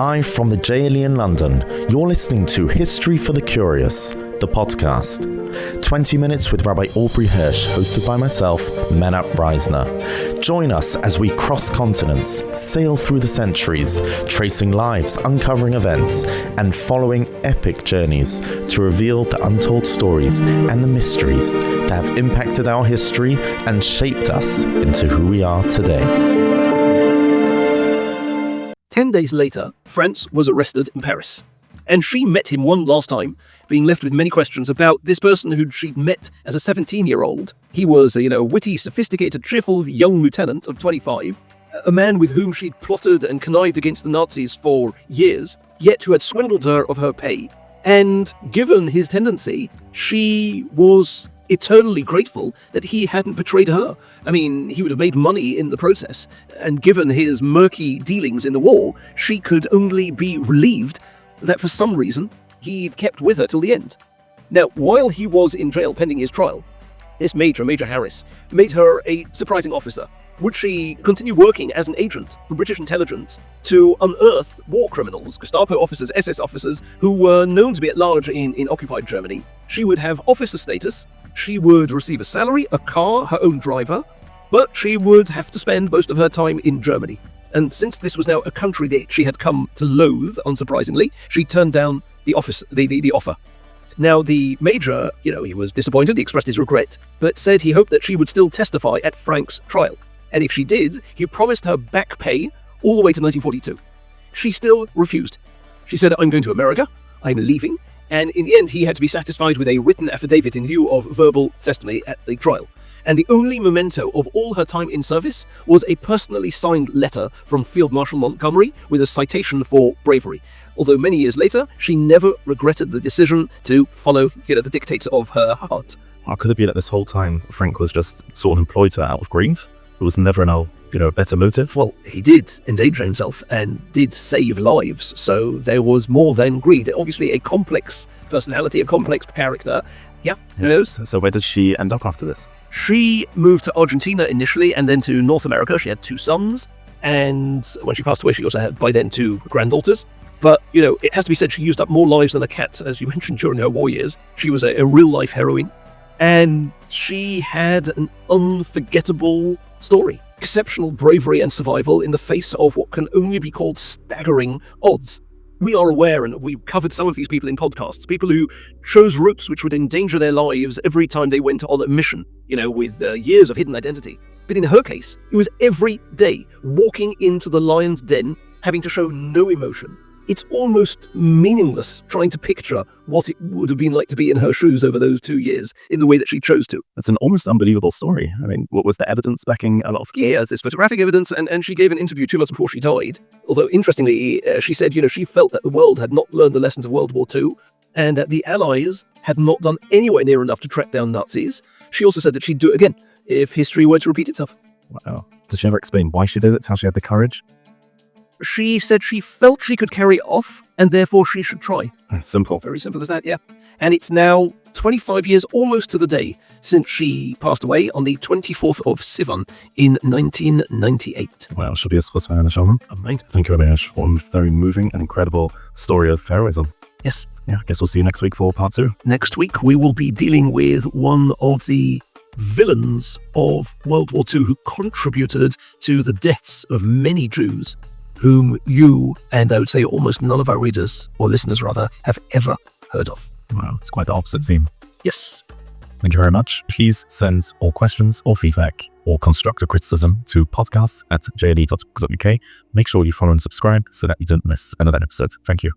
Live from the JLE in London, you're listening to History for the Curious, the podcast. 20 minutes with Rabbi Aubrey Hirsch, hosted by myself, Menat Reisner. Join us as we cross continents, sail through the centuries, tracing lives, uncovering events, and following epic journeys to reveal the untold stories and the mysteries that have impacted our history and shaped us into who we are today. 10 days later, France was arrested in Paris. And she met him one last time, being left with many questions about this person who she'd met as a 17-year-old. He was a witty, sophisticated, cheerful young lieutenant of 25, a man with whom she'd plotted and connived against the Nazis for years, yet who had swindled her of her pay. And given his tendency, she was eternally grateful that he hadn't betrayed her. I mean, he would have made money in the process, and given his murky dealings in the war, she could only be relieved that for some reason he'd kept with her till the end. Now, while he was in jail pending his trial, this Major Harris, made her a surprising officer. Would she continue working as an agent for British intelligence to unearth war criminals, Gestapo officers, SS officers, who were known to be at large in occupied Germany? She would have officer status, she would receive a salary, a car, her own driver, but she would have to spend most of her time in Germany. And since this was now a country that she had come to loathe, unsurprisingly, she turned down the offer. Now, the Major, he was disappointed, he expressed his regret, but said he hoped that she would still testify at Frank's trial. And if she did, he promised her back pay all the way to 1942. She still refused. She said, "I'm going to America, I'm leaving," and in the end he had to be satisfied with a written affidavit in lieu of verbal testimony at the trial. And the only memento of all her time in service was a personally signed letter from Field Marshal Montgomery with a citation for bravery. Although many years later, she never regretted the decision to follow, the dictates of her heart. How could it be that this whole time Frank was just sort of employed her out of greed? There was never a better motive? Well, he did endanger himself and did save lives, so there was more than greed. Obviously a complex personality, a complex character. Yeah, who knows? So where did she end up after this? She moved to Argentina initially and then to North America. She had 2 sons, and when she passed away, she also had, by then, 2 granddaughters. But, it has to be said, she used up more lives than a cat, as you mentioned, during her war years. She was a real-life heroine, and she had an unforgettable story. Exceptional bravery and survival in the face of what can only be called staggering odds. We are aware, and we've covered some of these people in podcasts, people who chose routes which would endanger their lives every time they went on a mission, with years of hidden identity. But in her case, it was every day, walking into the lion's den, having to show no emotion. It's almost meaningless trying to picture what it would have been like to be in her shoes over those 2 years in the way that she chose to. It's an almost unbelievable story. I mean, what was the evidence backing a lot of... Yeah, there's photographic evidence, and she gave an interview 2 months before she died. Although, interestingly, she said, she felt that the world had not learned the lessons of World War II, and that the Allies had not done anywhere near enough to track down Nazis. She also said that she'd do it again if history were to repeat itself. Wow. Did she ever explain why she did it, how she had the courage? She said she felt she could carry it off, and therefore she should try. Simple. Very simple as that, yeah. And it's now 25 years, almost to the day, since she passed away on the 24th of Sivan in 1998. Well, should be a schlussfeier, Shalom. Thank you very much for a very moving and incredible story of heroism. Yes. Yeah, I guess we'll see you next week for part 2. Next week, we will be dealing with one of the villains of World War II who contributed to the deaths of many Jews, whom you, and I would say almost none of our readers, or listeners rather, have ever heard of. Wow, it's quite the opposite theme. Yes. Thank you very much. Please send all questions or feedback or constructive criticism to podcasts@jle.co.uk. Make sure you follow and subscribe so that you don't miss another episode. Thank you.